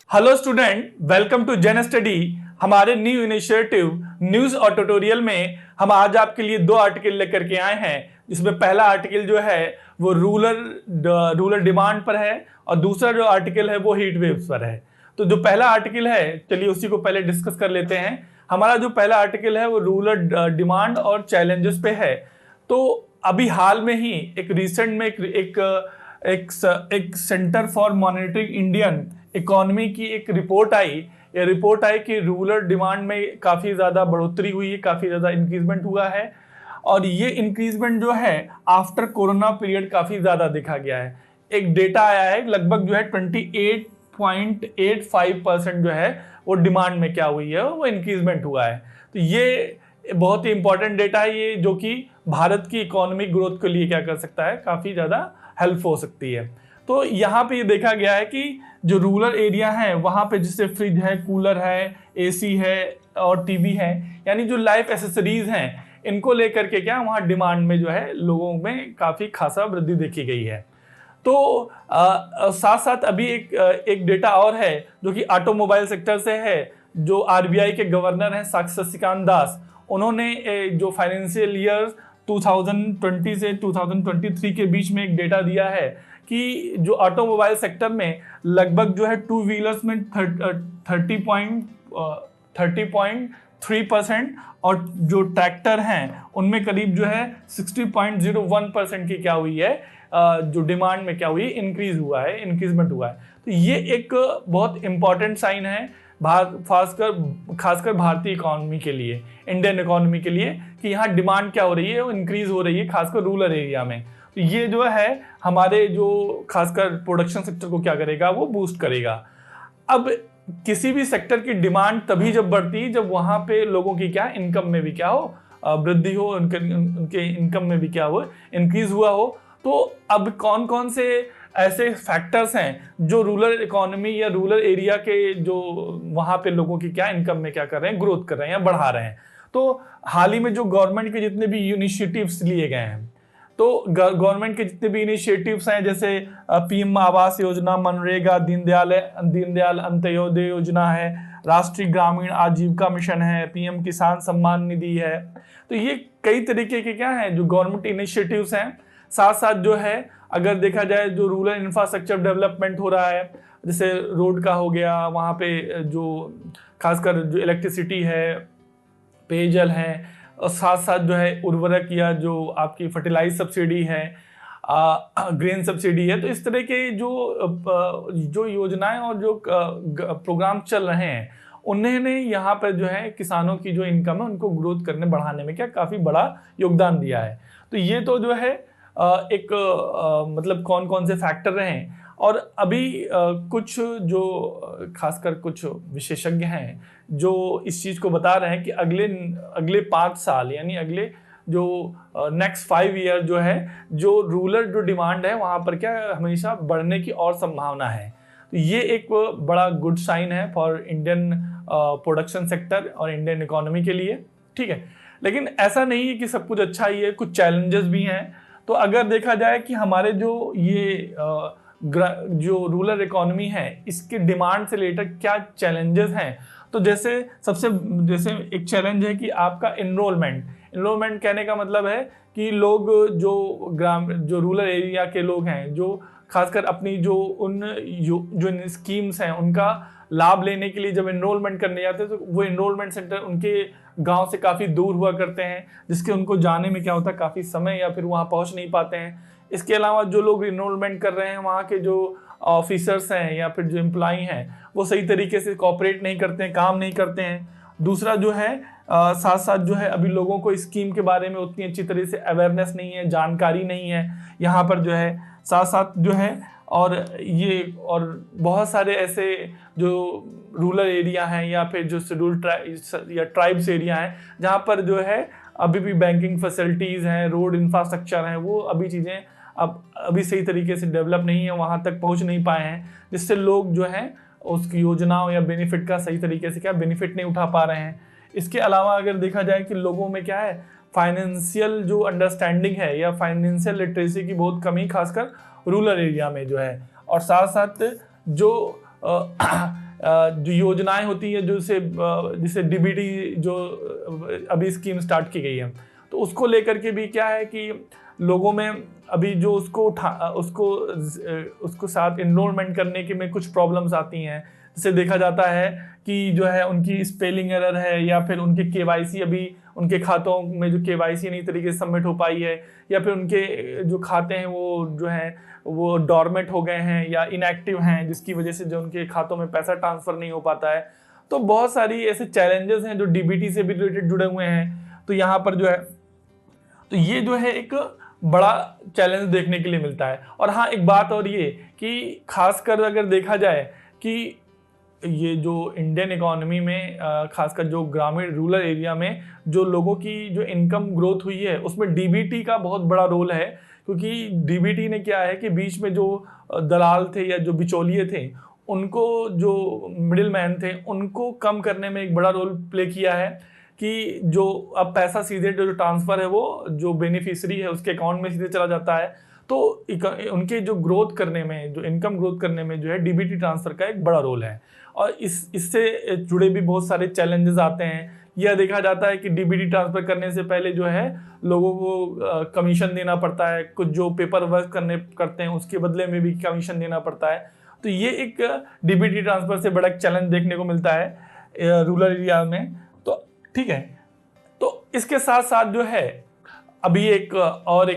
Hello student, welcome to gen study. हमारे new initiative news और tutorial में हम आज आपके लिए दो आर्टिकल लेकर के आए हैं, जिसमें पहला आर्टिकल जो है वो रूरल डिमांड पर है और दूसरा जो आर्टिकल है वो हीट वेव्स पर है। तो जो पहला आर्टिकल है, चलिए उसी को पहले डिस्कस कर लेते हैं। हमारा जो पहला आर्टिकल है वो रूरल डिमांड और चैलेंजेस पे है। तो अभी हाल में ही एक रिसेंट में एक centre for monitoring Indian economy की एक रिपोर्ट आई। ये रिपोर्ट आई कि रूरल डिमांड में काफ़ी ज़्यादा बढ़ोतरी हुई है, काफ़ी ज़्यादा इंक्रीजमेंट हुआ है और ये इंक्रीजमेंट जो है आफ्टर कोरोना पीरियड काफ़ी ज़्यादा देखा गया है। एक डेटा आया है लगभग जो है 28.85% जो है वो डिमांड में क्या हुई है, वो इंक्रीजमेंट हुआ है। तो ये बहुत ही इंपॉर्टेंट डेटा है ये, जो कि भारत की इकोनॉमिक ग्रोथ के लिए क्या कर सकता है, काफ़ी ज़्यादा हेल्प हो सकती है। तो यहाँ पे ये देखा गया है कि जो रूरल एरिया है वहाँ पे जैसे फ्रिज है, कूलर है, एसी है और टीवी है, यानी जो लाइफ एसेसरीज हैं, इनको लेकर के क्या वहाँ डिमांड में जो है लोगों में काफ़ी खासा वृद्धि देखी गई है। तो साथ साथ अभी एक डेटा और है जो कि ऑटोमोबाइल सेक्टर से है। जो आरबीआई के गवर्नर हैं शशिकांत दास, उन्होंने जो फाइनेंशियल ईयर 2020 से 2023 के बीच में एक डेटा दिया है कि जो ऑटोमोबाइल सेक्टर में लगभग जो है टू व्हीलर्स में 30.3% और जो ट्रैक्टर हैं उनमें करीब जो है 60.01% की क्या हुई है, जो डिमांड में क्या हुई, इंक्रीजमेंट हुआ है। तो ये एक बहुत इंपॉर्टेंट साइन है खासकर भारतीय इकोनॉमी के लिए, इंडियन इकोनॉमी के लिए, कि यहाँ डिमांड क्या हो रही है, वो इंक्रीज हो रही है खासकर रूरल एरिया में। तो ये जो है हमारे जो खासकर प्रोडक्शन सेक्टर को क्या करेगा, वो बूस्ट करेगा। अब किसी भी सेक्टर की डिमांड तभी जब बढ़ती है जब वहाँ पे लोगों की क्या इनकम में भी क्या हो, वृद्धि हो, उनके इनकम में भी क्या हो, इंक्रीज हुआ हो। तो अब कौन कौन से ऐसे फैक्टर्स हैं जो रूरल इकोनॉमी या रूरल एरिया के जो वहाँ पे लोगों की क्या इनकम में क्या कर रहे हैं, ग्रोथ कर रहे हैं या बढ़ा रहे हैं। तो हाल ही में जो गवर्नमेंट के जितने भी इनिशिएटिव्स लिए गए हैं, तो गवर्नमेंट के जितने भी इनिशिएटिव्स हैं, जैसे पीएम आवास योजना, मनरेगा, दीनदयाल अंत्योदय योजना है, राष्ट्रीय ग्रामीण आजीविका मिशन है, पीएम किसान सम्मान निधि है। तो ये कई तरीके के क्या हैं जो गवर्नमेंट इनिशिएटिव्स हैं। साथ साथ जो है अगर देखा जाए जो रूरल इंफ्रास्ट्रक्चर डेवलपमेंट हो रहा है, जैसे रोड का हो गया, वहाँ पे जो खासकर जो इलेक्ट्रिसिटी है, पेयजल है, और साथ साथ जो है उर्वरक या जो आपकी फर्टिलाइज सब्सिडी है, ग्रेन सब्सिडी है। तो इस तरह के जो योजनाएं और जो प्रोग्राम चल रहे हैं, उन्होंने यहाँ पर जो है किसानों की जो इनकम है उनको ग्रोथ करने बढ़ाने में क्या काफ़ी बड़ा योगदान दिया है। तो ये तो जो है मतलब कौन कौन से फैक्टर रहे। और अभी कुछ जो खासकर कुछ विशेषज्ञ हैं जो इस चीज़ को बता रहे हैं कि अगले 5 साल यानी अगले जो नेक्स्ट 5 ईयर जो है, जो रूरल जो डिमांड है वहाँ पर क्या हमेशा बढ़ने की और संभावना है। तो ये एक बड़ा गुड साइन है फॉर इंडियन प्रोडक्शन सेक्टर और इंडियन इकोनॉमी के लिए, ठीक है। लेकिन ऐसा नहीं है कि सब कुछ अच्छा ही है, कुछ चैलेंजेस भी हैं। तो अगर देखा जाए कि हमारे जो ये जो रूरल इकोनॉमी है इसके डिमांड से रिलेटेड क्या चैलेंजेस हैं, तो जैसे एक चैलेंज है कि आपका इनरोलमेंट कहने का मतलब है कि लोग जो रूरल एरिया के लोग हैं, जो खासकर अपनी जो स्कीम्स हैं उनका लाभ लेने के लिए जब इनरोलमेंट करने जाते हैं, तो वो इनरोलमेंट सेंटर उनके गांव से काफ़ी दूर हुआ करते हैं, जिसके उनको जाने में क्या होता है काफ़ी समय, या फिर वहाँ पहुँच नहीं पाते हैं। इसके अलावा जो लोग इनरोलमेंट कर रहे हैं वहाँ के जो ऑफिसर्स हैं या फिर जो एम्प्लॉई हैं, वो सही तरीके से कोऑपरेट नहीं करते हैं, काम नहीं करते हैं। दूसरा जो है साथ साथ जो है अभी लोगों को स्कीम के बारे में उतनी अच्छी तरह से अवेयरनेस नहीं है, जानकारी नहीं है यहाँ पर जो है। साथ साथ जो है और बहुत सारे ऐसे जो रूरल एरिया हैं या फिर जो शेड्यूल्ड या ट्राइब्स एरिया हैं जहाँ पर जो है अभी भी बैंकिंग फैसिलिटीज़ हैं, रोड इंफ्रास्ट्रक्चर हैं, वो अभी चीज़ें अभी सही तरीके से डेवलप नहीं है, वहाँ तक पहुँच नहीं पाए हैं, जिससे लोग जो हैं उसकी योजनाओं या बेनिफिट का सही तरीके से क्या बेनिफिट नहीं उठा पा रहे हैं। इसके अलावा अगर देखा जाए कि लोगों में क्या है, फाइनेंशियल जो अंडरस्टैंडिंग है या फाइनेंशियल लिटरेसी की बहुत कमी खासकर रूरल एरिया में जो है। और साथ साथ जो जो योजनाएं होती है जो जिसे डीबीटी जो अभी स्कीम स्टार्ट की गई है, तो उसको लेकर के भी क्या है कि लोगों में अभी जो उसको साथ इनरोलमेंट करने के में कुछ प्रॉब्लम्स आती हैं। जैसे देखा जाता है कि जो है उनकी स्पेलिंग एरर है, या फिर उनके केवाईसी अभी उनके खातों में जो केवाईसी नहीं तरीके से सबमिट हो पाई है, या फिर उनके जो खाते हैं वो जो है वो डॉर्मेंट हो गए हैं या इनएक्टिव हैं, जिसकी वजह से जो उनके खातों में पैसा ट्रांसफर नहीं हो पाता है। तो बहुत सारी ऐसे चैलेंजेस हैं जो डीबीटी से भी रिलेटेड जुड़े हुए हैं। तो यहाँ पर जो है, तो ये जो है एक बड़ा चैलेंज देखने के लिए मिलता है। और हाँ, एक बात और ये कि खासकर अगर देखा जाए कि ये जो इंडियन इकोनॉमी में खासकर जो ग्रामीण रूरल एरिया में जो लोगों की जो इनकम ग्रोथ हुई है उसमें डीबीटी का बहुत बड़ा रोल है। क्योंकि डीबीटी ने क्या है कि बीच में जो दलाल थे या जो बिचौलिए थे, उनको जो मिडिल मैन थे, उनको कम करने में एक बड़ा रोल प्ले किया है कि जो अब पैसा सीधे जो ट्रांसफर है वो जो बेनिफिशियरी है उसके अकाउंट में सीधे चला जाता है। तो उनके जो ग्रोथ करने में, जो इनकम ग्रोथ करने में जो है डीबीटी ट्रांसफर का एक बड़ा रोल है। और इससे जुड़े भी बहुत सारे चैलेंजेस आते हैं। यह देखा जाता है कि डीबीटी ट्रांसफर करने से पहले जो है लोगों को कमीशन देना पड़ता है, कुछ जो पेपर वर्क करते हैं उसके बदले में भी कमीशन देना पड़ता है। तो ये एक डीबीटी ट्रांसफर से बड़ा एक चैलेंज देखने को मिलता है रूरल एरिया में। तो ठीक है, तो इसके साथ साथ जो है अभी एक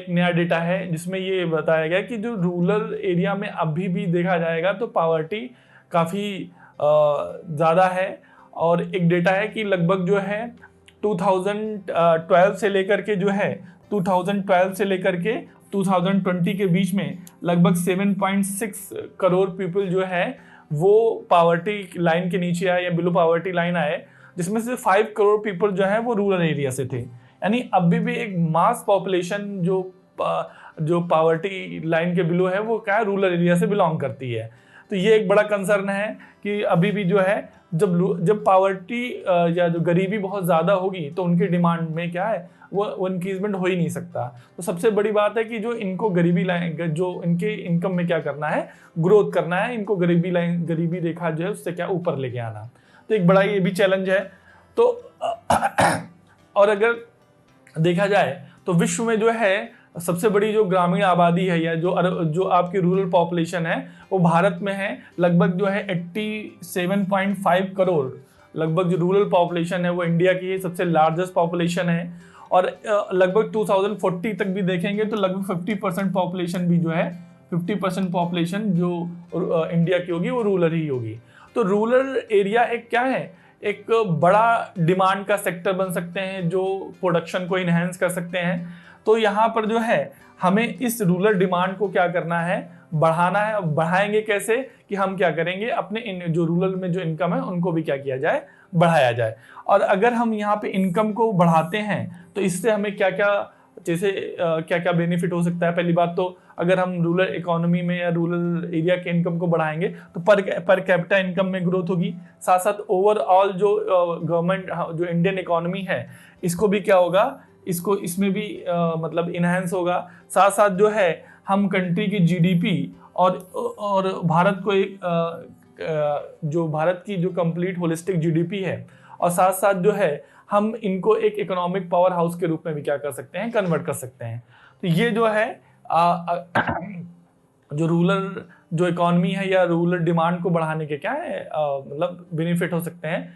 नया डेटा है जिसमें ये बताया गया कि जो रूरल एरिया में अभी भी देखा जाएगा तो पावर्टी काफ़ी ज़्यादा है। और एक डेटा है कि लगभग जो है 2012 से लेकर के जो है 2012 से लेकर के 2020 के बीच में लगभग 7.6 करोड़ पीपल जो है वो पावर्टी लाइन के नीचे आए या बिलो पावर्टी लाइन आए, जिसमें से 5 करोड़ पीपल जो है वो रूरल एरिया से थे। यानी अभी भी एक मास पॉपुलेशन जो पावर्टी लाइन के बिलो है वो क्या है, रूरल एरिया से बिलोंग करती है। तो ये एक बड़ा कंसर्न है कि अभी भी जो है जब पावर्टी या जो गरीबी बहुत ज़्यादा होगी तो उनकी डिमांड में क्या है वो इंक्रीजमेंट हो ही नहीं सकता। तो सबसे बड़ी बात है कि जो इनको गरीबी लाइन, जो इनके इनकम में क्या करना है, ग्रोथ करना है, इनको गरीबी रेखा जो है उससे क्या ऊपर लेके आना। तो एक बड़ा ये भी चैलेंज है। तो और अगर देखा जाए तो विश्व में जो है सबसे बड़ी जो ग्रामीण आबादी है या जो आपकी रूरल पॉपुलेशन है वो भारत में है। लगभग जो है 87.5 करोड़ लगभग जो रूरल पॉपुलेशन है वो इंडिया की सबसे लार्जेस्ट पॉपुलेशन है। और लगभग 2040 तक भी देखेंगे तो लगभग 50% पॉपुलेशन भी जो है 50% पॉपुलेशन जो इंडिया की होगी वो रूरल ही होगी। तो रूरल एरिया एक क्या है, एक बड़ा डिमांड का सेक्टर बन सकते हैं जो प्रोडक्शन को इन्हेंस कर सकते हैं। तो यहाँ पर जो है हमें इस रूरल डिमांड को क्या करना है, बढ़ाना है। बढ़ाएंगे कैसे कि हम क्या करेंगे, अपने जो रूरल में जो इनकम है उनको भी क्या किया जाए, बढ़ाया जाए। और अगर हम यहाँ पे इनकम को बढ़ाते हैं तो इससे हमें क्या क्या बेनिफिट हो सकता है। पहली बात तो अगर हम रूरल इकोनॉमी में या रूरल एरिया के इनकम को बढ़ाएंगे तो पर कैपिटा इनकम में ग्रोथ होगी। साथ साथ ओवरऑल जो गवर्नमेंट जो इंडियन इकोनॉमी है इसको भी क्या होगा, इसमें भी मतलब इनहेंस होगा। साथ साथ जो है हम कंट्री की जीडीपी और भारत को एक जो भारत की जो कंप्लीट होलिस्टिक जीडीपी है, और साथ साथ जो है हम इनको एक इकोनॉमिक पावर हाउस के रूप में भी क्या कर सकते हैं, कन्वर्ट कर सकते हैं। तो ये जो है जो रूरल जो इकोनॉमी है या रूरल डिमांड को बढ़ाने के क्या है मतलब बेनिफिट हो सकते हैं।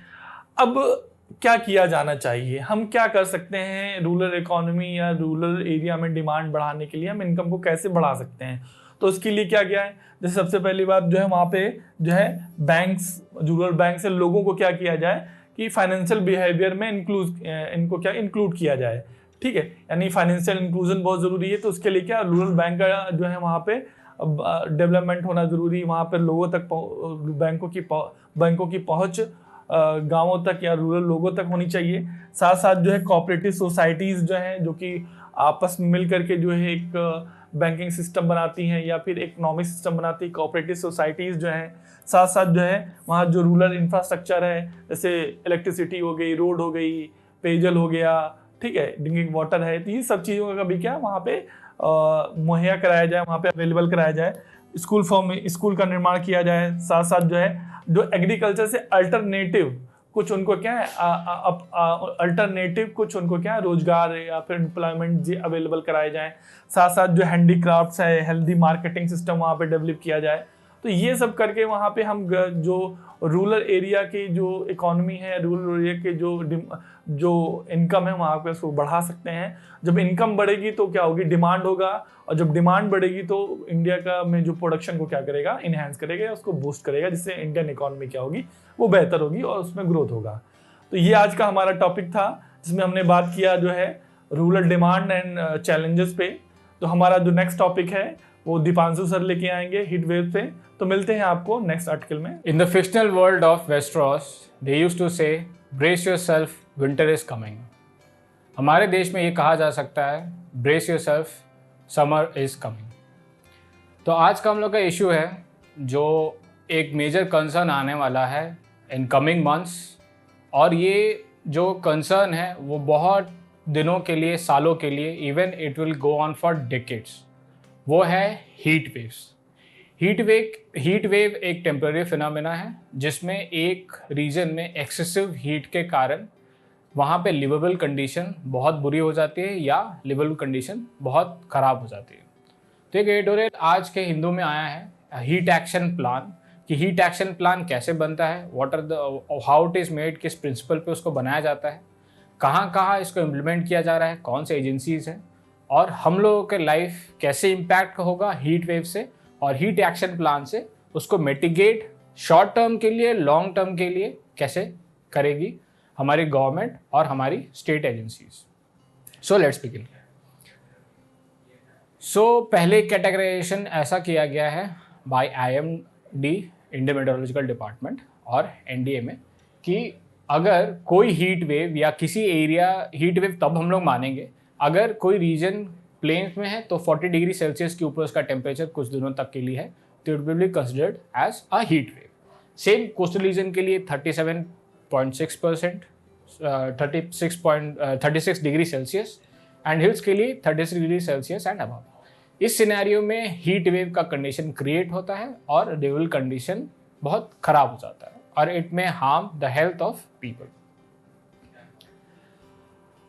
अब क्या किया जाना चाहिए, हम क्या कर सकते हैं रूरल इकोनॉमी या रूरल एरिया में डिमांड बढ़ाने के लिए, हम इनकम को कैसे बढ़ा सकते हैं। तो उसके लिए क्या किया है, जैसे सबसे पहली बात जो है वहाँ पे जो है बैंक्स, रूरल बैंक से लोगों को क्या किया जाए कि फाइनेंशियल बिहेवियर में इनको क्या इंक्लूड किया जाए। ठीक है, यानी फाइनेंशियल इंक्लूजन बहुत ज़रूरी है। तो उसके लिए क्या रूरल बैंक का जो है वहाँ पे डेवलपमेंट होना ज़रूरी, वहाँ पर लोगों तक बैंकों की पहुँच गांवों तक या रूरल लोगों तक होनी चाहिए। साथ साथ जो है कोऑपरेटिव सोसाइटीज़ जो हैं जो कि आपस में मिल करके जो है एक बैंकिंग सिस्टम बनाती हैं या फिर इकोनॉमिक सिस्टम बनाती है, कोऑपरेटिव सोसाइटीज़ जो हैं। साथ साथ जो है वहाँ जो रूरल इंफ्रास्ट्रक्चर है, जैसे इलेक्ट्रिसिटी हो गई, रोड हो गई, पेयजल हो गया, ठीक है, ड्रिंकिंग वाटर है, तो ये सब चीज़ों का भी क्या वहाँ पे मुहैया कराया जाए, वहाँ पे अवेलेबल कराया जाए। स्कूल का निर्माण किया जाए, साथ साथ जो है जो एग्रीकल्चर से अल्टरनेटिव कुछ उनको क्या है अल्टरनेटिव कुछ उनको क्या है रोजगार या फिर एम्प्लॉयमेंट अवेलेबल कराए जाएं, साथ साथ जो हैंडीक्राफ्ट्स है, हेल्दी मार्केटिंग सिस्टम वहाँ पे डेवलप किया जाए। तो ये सब करके वहाँ पे हम जो रूरल एरिया की जो इकोनॉमी है, रूरल एरिया के जो इनकम है वहाँ पे उसको बढ़ा सकते हैं। जब इनकम बढ़ेगी तो क्या होगी, डिमांड होगा, और जब डिमांड बढ़ेगी तो इंडिया का में जो प्रोडक्शन को क्या करेगा, इनहेंस करेगा, उसको बूस्ट करेगा, जिससे इंडियन इकोनॉमी क्या होगी, वो बेहतर होगी और उसमें ग्रोथ होगा। तो ये आज का हमारा टॉपिक था, जिसमें हमने बात किया जो है रूरल डिमांड एंड चैलेंजेस पे। तो हमारा जो नेक्स्ट टॉपिक है वो दीपांशु सर लेके आएंगे हीट वेव पे। तो मिलते हैं आपको नेक्स्ट आर्टिकल में। In the fictional world of Westeros they used to say brace yourself, winter is coming. हमारे देश में ये कहा जा सकता है brace yourself, summer is coming. तो आज का हम लोग का इशू है जो एक मेजर कंसर्न आने वाला है इन कमिंग मंथ्स, और ये जो कंसर्न है वो बहुत दिनों के लिए, सालों के लिए, even it will go on for decades. वो है हीट वेव्स। हीट वेव एक टेम्पररी फिनोमेना है जिसमें एक रीजन में एक्सेसिव हीट के कारण वहाँ पे लिवेबल कंडीशन बहुत बुरी हो जाती है या लिवेबल कंडीशन बहुत ख़राब हो जाती है। तो एक एडिटोरियल आज के हिंदू में आया है हीट एक्शन प्लान, कि हीट एक्शन प्लान कैसे बनता है, what are the how it is made, किस प्रिंसिपल पे उसको बनाया जाता है, कहाँ कहाँ इसको इम्प्लीमेंट किया जा रहा है, कौन से एजेंसीज हैं, और हम लोगों के लाइफ कैसे इम्पैक्ट होगा हीट वेव से, और हीट एक्शन प्लान से उसको मिटिगेट शॉर्ट टर्म के लिए, लॉन्ग टर्म के लिए कैसे करेगी हमारी गवर्नमेंट और हमारी state agencies. So let's begin. So पहले कैटेगराइजेशन ऐसा किया गया है by IMD, Indian meteorological department, और NDA में, कि अगर कोई हीट वेव या किसी एरिया, हीट वेव तब हम लोग मानेंगे अगर कोई रीजन प्लेन्स में है तो 40 डिग्री सेल्सियस के ऊपर उसका टेम्परेचर कुछ दिनों तक के लिए है तो it will be considered as a heat wave. Same coastal region के लिए 37.6%, 36 डिग्री सेल्सियस, एंड हिल्स के लिए 36 डिग्री सेल्सियस एंड अबव। इस सिनेरियो में हीट वेव का कंडीशन क्रिएट होता है और लिवेबल कंडीशन बहुत खराब हो जाता है और इट में harm the health of people.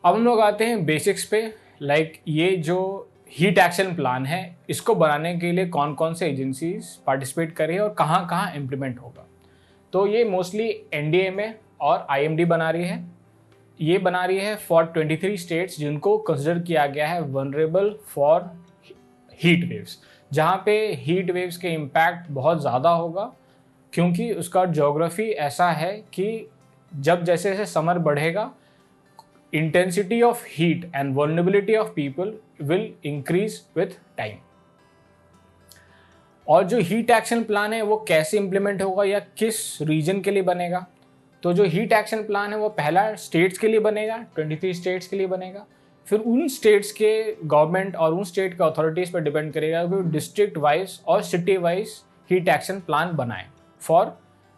अब हम लोग आते हैं बेसिक्स पे, लाइक ये जो हीट एक्शन प्लान है इसको बनाने के लिए कौन कौन से एजेंसीज पार्टिसिपेट कर रही है और कहाँ कहाँ इम्प्लीमेंट होगा। तो ये मोस्टली NDA में और IMD बना रही है। ये बना रही है फॉर 23 स्टेट्स जिनको कंसिडर किया गया है वनरेबल फॉर हीट वेव्स, जहाँ पे हीट वेव्स के इम्पैक्ट बहुत ज़्यादा होगा, क्योंकि उसका ज्योग्राफी ऐसा है कि जब जैसे जैसे समर बढ़ेगा intensity of heat and vulnerability of people will increase with time. और जो हीट एक्शन प्लान है वो कैसे इंप्लीमेंट होगा या किस रीजन के लिए बनेगा, तो जो हीट एक्शन प्लान है वो पहला स्टेट्स के लिए बनेगा, 23 स्टेट्स के लिए बनेगा। फिर उन स्टेट्स के गवर्नमेंट और उन स्टेट के अथॉरिटीज़ पर डिपेंड करेगा कि डिस्ट्रिक्ट वाइज और city wise heat action plan बनाएं for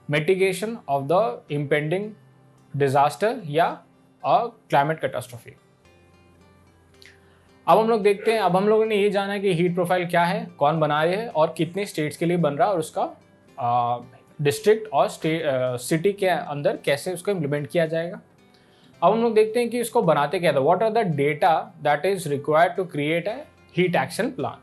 mitigation of the impending disaster या क्लाइमेट कैटास्ट्रोफी। अब हम लोग देखते हैं, अब हम लोगों ने ये जाना है कि हीट प्रोफाइल क्या है, कौन बना रहे हैं और कितने स्टेट्स के लिए बन रहा है और उसका डिस्ट्रिक्ट और सिटी के अंदर कैसे उसको इम्प्लीमेंट किया जाएगा। अब हम लोग देखते हैं कि इसको बनाते क्या था, what are the data that is required to create a heat action plan.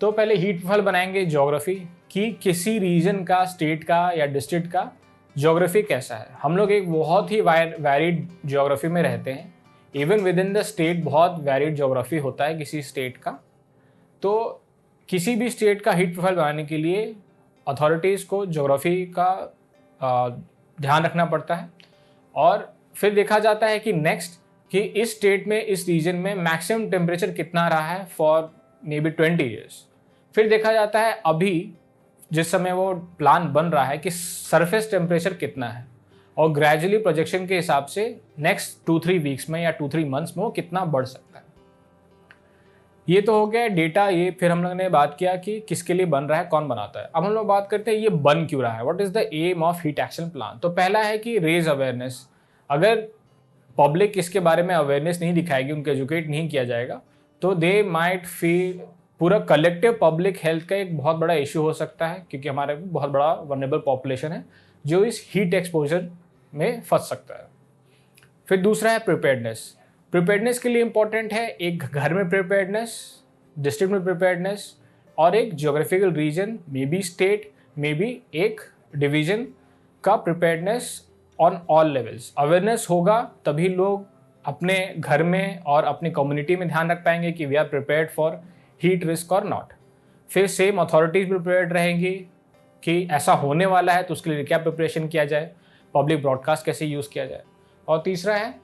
तो पहले हीट प्रोफाइल बनाएंगे, ज्योग्राफी कि किसी रीजन का, स्टेट का या डिस्ट्रिक्ट का ज्योग्राफी कैसा है। हम लोग एक बहुत ही वैरिड ज्योग्राफी में रहते हैं, even with in the state बहुत वैरिड ज्योग्राफी होता है किसी स्टेट का। तो किसी भी स्टेट का हीट प्रोफाइल बनाने के लिए अथॉरिटीज़ को ज्योग्राफी का ध्यान रखना पड़ता है, और फिर देखा जाता है कि नेक्स्ट कि इस स्टेट में, इस रीजन में मैक्सिमम टेम्परेचर कितना रहा है फॉर मे बी 20 ईयर्स। फिर देखा जाता है अभी जिस समय वो प्लान बन रहा है कि सरफेस टेम्परेचर कितना है, और ग्रेजुअली प्रोजेक्शन के हिसाब से नेक्स्ट 2-3 वीक्स में या 2-3 मंथ्स में वो कितना बढ़ सकता है। ये तो हो गया डेटा। ये फिर हम लोग ने बात किया कि किसके लिए बन रहा है, कौन बनाता है। अब हम लोग बात करते हैं ये बन क्यों रहा है, what is the aim of heat action plan. तो पहला है कि रेज अवेयरनेस। अगर पब्लिक इसके बारे में अवेयरनेस नहीं दिखाएगी, उनको एजुकेट नहीं किया जाएगा, तो दे माइट पूरा कलेक्टिव पब्लिक हेल्थ का एक बहुत बड़ा इशू हो सकता है, क्योंकि हमारे बहुत बड़ा वनरेबल पॉपुलेशन है जो इस हीट एक्सपोजर में फंस सकता है। फिर दूसरा है प्रिपेयर्डनेस। प्रिपेयर्डनेस के लिए इंपॉर्टेंट है एक घर में प्रिपेयर्डनेस, डिस्ट्रिक्ट में प्रिपेयर्डनेस, और एक geographical region, may be state, may be एक डिवीजन का preparedness on all levels. Awareness होगा तभी लोग अपने घर में और अपनी कम्युनिटी में ध्यान रख पाएंगे कि we are prepared for heat risk और नॉट। फिर सेम अथॉरिटीज़ प्रिपेयर्ड रहेंगी कि ऐसा होने वाला है तो उसके लिए क्या प्रिपरेशन किया जाए, पब्लिक ब्रॉडकास्ट कैसे यूज़ किया जाए। और तीसरा है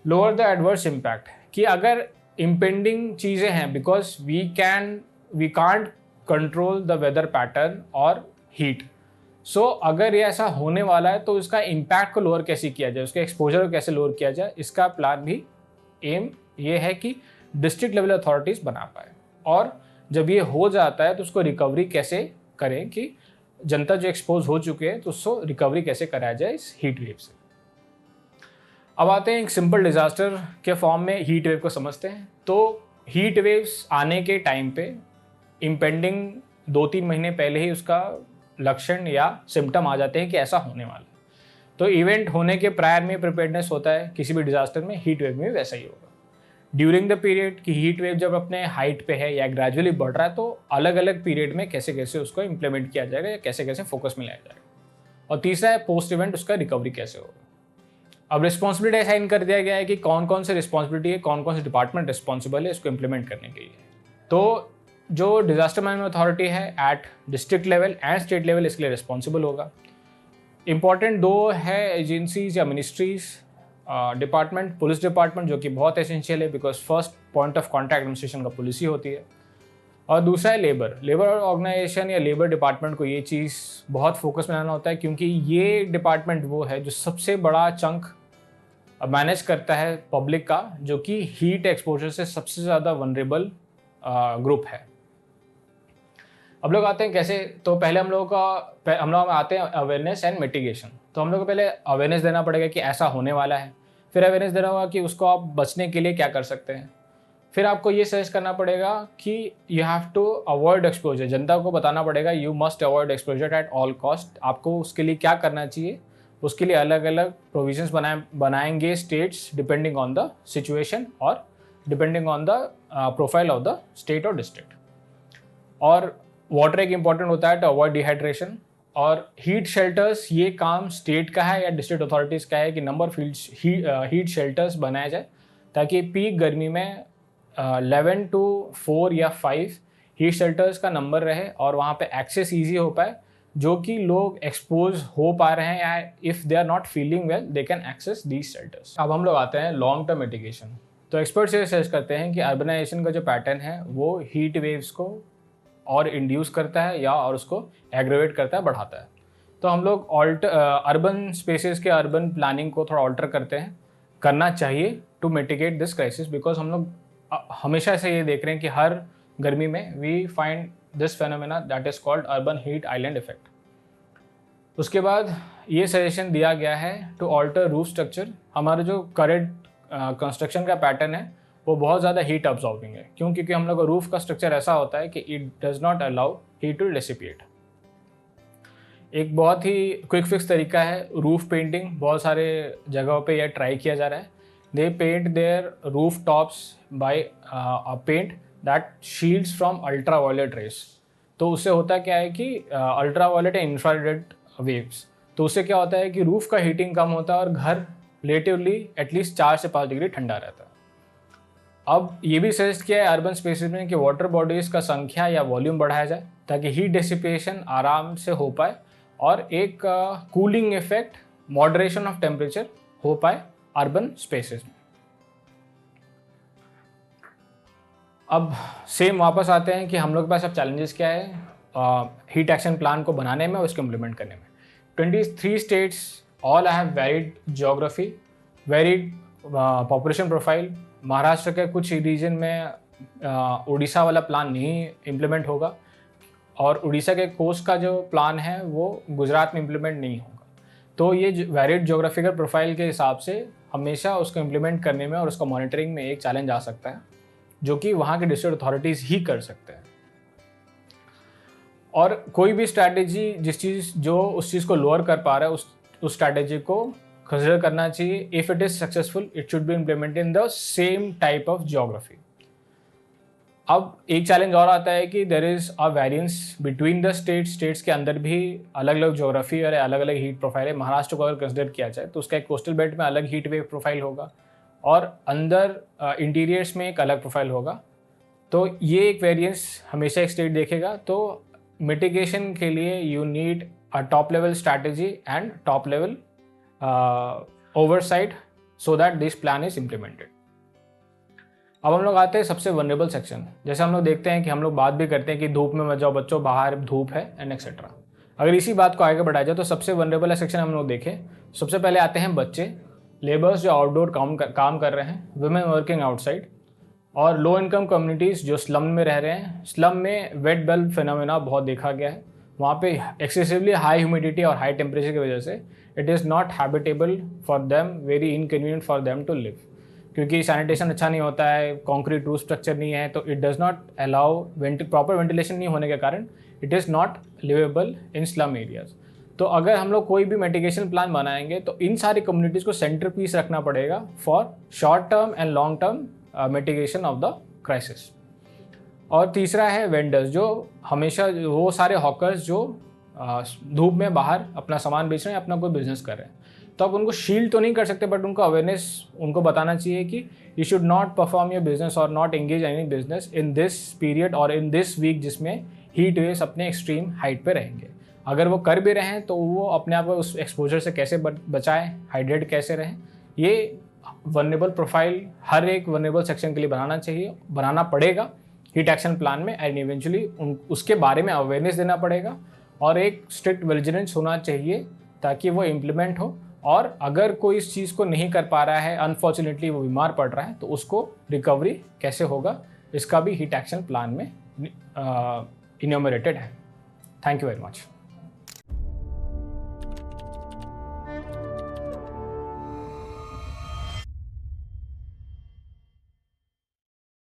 लोअर द एडवर्स इम्पैक्ट, कि अगर इम्पेंडिंग चीज़ें हैं, because we can't control the weather pattern और हीट, सो अगर ये ऐसा होने वाला है तो इसका इम्पैक्ट को लोअर कैसे किया जाए, उसके एक्सपोजर को कैसे लोअर किया जाए, इसका प्लान भी एम ये है कि डिस्ट्रिक्ट लेवल अथॉरिटीज़ बना पाए। और जब ये हो जाता है तो उसको रिकवरी कैसे करें, कि जनता जो एक्सपोज हो चुके हैं तो उसको रिकवरी कैसे कराया जाए इस हीट वेव से। अब आते हैं एक सिंपल डिजास्टर के फॉर्म में हीट वेव को समझते हैं। तो हीट वेव्स आने के टाइम पे इम्पेंडिंग 2-3 महीने पहले ही उसका लक्षण या सिम्टम आ जाते हैं कि ऐसा होने वाला है। तो इवेंट होने के प्रायर में प्रिपेयर्डनेस होता है किसी भी डिजास्टर में, हीट वेव में वैसा ही होगा। ड्यूरिंग द पीरियड कि हीट वेव जब अपने हाइट पे है या ग्रेजुअली बढ़ रहा है तो अलग अलग पीरियड में कैसे कैसे उसको इम्प्लीमेंट किया जाएगा या कैसे कैसे फोकस में लाया जाएगा। और तीसरा है पोस्ट इवेंट उसका रिकवरी कैसे होगा। अब रिस्पॉन्सिबिलिटी असाइन कर दिया गया है कि कौन कौन से रिस्पॉन्सिबिलिटी है, कौन कौन से डिपार्टमेंट रिस्पॉन्सिबल है इसको इम्प्लीमेंट करने के लिए। तो जो डिजास्टर मैनेजमेंट अथॉरिटी है at district level and state level इसके लिए रिस्पॉन्सिबल होगा। इंपॉर्टेंट 2 है एजेंसीज या मिनिस्ट्रीज, डिपार्टमेंट, पुलिस डिपार्टमेंट जो कि बहुत एसेंशियल है because first point of contact administration का पुलिस ही होती है। और दूसरा है लेबर ऑर्गेनाइजेशन या लेबर डिपार्टमेंट को ये चीज़ बहुत फोकस में लाना होता है, क्योंकि ये डिपार्टमेंट वो है जो सबसे बड़ा चंक मैनेज करता है पब्लिक का, जो कि हीट एक्सपोजर से सबसे ज़्यादा वनरेबल ग्रुप है। अब लोग आते हैं कैसे, तो पहले हम लोग आते हैं अवेयरनेस एंड मिटिगेशन। तो हम लोग को पहले अवेयरनेस देना पड़ेगा कि ऐसा होने वाला है, फिर अवेयरनेस देना होगा कि उसको आप बचने के लिए क्या कर सकते हैं, फिर आपको ये सजेस्ट करना पड़ेगा कि you have to avoid exposure, जनता को बताना पड़ेगा you must avoid exposure at all cost. आपको उसके लिए क्या करना चाहिए, उसके लिए अलग अलग प्रोविजंस बनाएंगे states depending on the situation और depending on the profile of the state और डिस्ट्रिक्ट। और वाटर एक इंपॉर्टेंट होता है टू अवॉइड डिहाइड्रेशन। और हीट शेल्टर्स ये काम स्टेट का है या डिस्ट्रिक्ट अथॉरिटीज़ का है कि नंबर ऑफ हीट शेल्टर्स बनाया जाए ताकि पीक गर्मी में 11 to 4 या 5 हीट शेल्टर्स का नंबर रहे और वहाँ पे एक्सेस ईजी हो पाए, जो कि लोग एक्सपोज हो पा रहे हैं या if they are not feeling well they can access these shelters. अब हम लोग आते हैं लॉन्ग टर्म मिटिगेशन। तो एक्सपर्ट्स ये सजेस्ट करते हैं कि अर्बनाइजेशन का जो पैटर्न है वो हीट वेव्स को और इंड्यूस करता है या और उसको एग्रेवेट करता है, बढ़ाता है। तो हम लोग अर्बन स्पेसेस के अर्बन प्लानिंग को थोड़ा ऑल्टर करना चाहिए to mitigate this crisis, because हम लोग हमेशा से ये देख रहे हैं कि हर गर्मी में we find this phenomena that is called urban heat island effect. उसके बाद ये सजेशन दिया गया है टू ऑल्टर रूफ स्ट्रक्चर। हमारा जो करेंट कंस्ट्रक्शन का पैटर्न है वो बहुत ज़्यादा हीट अब्जॉर्बिंग है, क्योंकि हम लोग का रूफ का स्ट्रक्चर ऐसा होता है कि it does not allow heat to dissipate. एक बहुत ही क्विक फिक्स तरीका है रूफ पेंटिंग, बहुत सारे जगहों पे यह ट्राई किया जा रहा है। They paint their roof tops by a paint that shields from ultraviolet rays. तो उससे होता क्या है कि अल्ट्रावायलेट एंड इंफ्रारेड वेव्स, तो उससे क्या होता है कि रूफ का हीटिंग कम होता है और घर रिलेटिवली एटलीस्ट 4 से 5 डिग्री ठंडा रहता है। अब ये भी सजेस्ट किया है अर्बन स्पेसेस में कि वाटर बॉडीज का संख्या या वॉल्यूम बढ़ाया जाए ताकि हीट डिसिपेशन आराम से हो पाए और एक cooling effect, moderation of temperature हो पाए अर्बन स्पेसेस में। अब सेम वापस आते हैं कि हम लोग के पास अब चैलेंजेस क्या है हीट एक्शन प्लान को बनाने में और उसको इम्प्लीमेंट करने में। 23 states all have varied geography, varied population profile. Maharashtra के कुछ रीजन में उड़ीसा वाला प्लान नहीं इम्प्लीमेंट होगा और उड़ीसा के कोस्ट का जो प्लान है वो गुजरात में इम्प्लीमेंट नहीं होगा। तो ये वेरिड ज्योग्राफिकल प्रोफाइल के हिसाब से हमेशा उसको इम्प्लीमेंट करने में और उसको मॉनिटरिंग में एक चैलेंज आ सकता है, जो कि वहाँ के डिस्ट्रिक्ट अथॉरिटीज़ ही कर सकते हैं। और कोई भी स्ट्रैटेजी जो उस चीज़ को लोअर कर पा रहा है उस स्ट्रैटेजी को कंसिडर करना चाहिए. If it is successful it should be implemented in the same type of geography. अब एक चैलेंज और आता है कि there is a variance between the states के अंदर भी अलग अलग ज्योग्राफी और अलग अलग हीट प्रोफाइल है. महाराष्ट्र को अगर कंसिडर किया जाए तो उसका एक कोस्टल बेल्ट में अलग हीट वेव प्रोफाइल होगा और अंदर इंटीरियर्स में एक अलग प्रोफाइल होगा. तो ये एक वेरिएंस हमेशा एक स्टेट देखेगा. तो मिटिगेशन के लिए you need a top level strategy and top level oversight so that this plan is implemented. अब हम लोग आते हैं सबसे वनरेबल सेक्शन. जैसे हम लोग देखते हैं कि हम लोग बात भी करते हैं कि धूप में मत जाओ बच्चों, बाहर धूप है एंड एक्सेट्रा. अगर इसी बात को आगे बढ़ाया जाए तो सबसे वनरेबल सेक्शन हम लोग देखें. सबसे पहले आते हैं बच्चे, लेबर्स जो आउटडोर काम कर रहे हैं, वुमेन वर्किंग आउटसाइड, और लो इनकम कम्युनिटीज़ जो स्लम में रह रहे हैं. स्लम में वेट बल्ब फिनोमेना बहुत देखा गया है. वहाँ पे एक्सेसिवली हाई ह्यूमिडिटी और हाई टेम्परेचर की वजह से it is not habitable for them, very inconvenient for them to live. क्योंकि सैनिटेशन अच्छा नहीं होता है, कॉन्क्रीट रूफ स्ट्रक्चर नहीं है, तो it does not allow proper ventilation नहीं होने के कारण it is not liveable in slum areas. तो अगर हम लोग कोई भी मिटिगेशन प्लान बनाएंगे तो इन सारी कम्युनिटीज़ को सेंटर पीस रखना पड़ेगा for short term and long term mitigation of the crisis. और तीसरा है वेंडर्स, जो हमेशा वो सारे हॉकर्स जो धूप में बाहर अपना सामान बेच रहे हैं, अपना कोई बिजनेस कर रहे हैं. तो आप उनको शील्ड तो नहीं कर सकते, बट उनको अवेयरनेस उनको बताना चाहिए कि you should not perform your business और not engage any business in this period और इन दिस वीक जिसमें हीट वेव्स अपने एक्सट्रीम हाइट पे रहेंगे. अगर वो कर भी रहे हैं तो वो अपने आप को उस एक्सपोजर से कैसे बचाएं, हाइड्रेट कैसे रहें. ये वनरेबल प्रोफाइल हर एक वनरेबल सेक्शन के लिए बनाना पड़ेगा हीट एक्शन प्लान में. एंड इवेंचुअली उसके बारे में अवेयरनेस देना पड़ेगा और एक स्ट्रिक्ट विजिलेंस होना चाहिए ताकि वो इम्प्लीमेंट हो. और अगर कोई इस चीज़ को नहीं कर पा रहा है, अनफॉर्चुनेटली वो बीमार पड़ रहा है, तो उसको रिकवरी कैसे होगा इसका भी हीट एक्शन प्लान में इन्यूमरेटेड है. Thank you very much.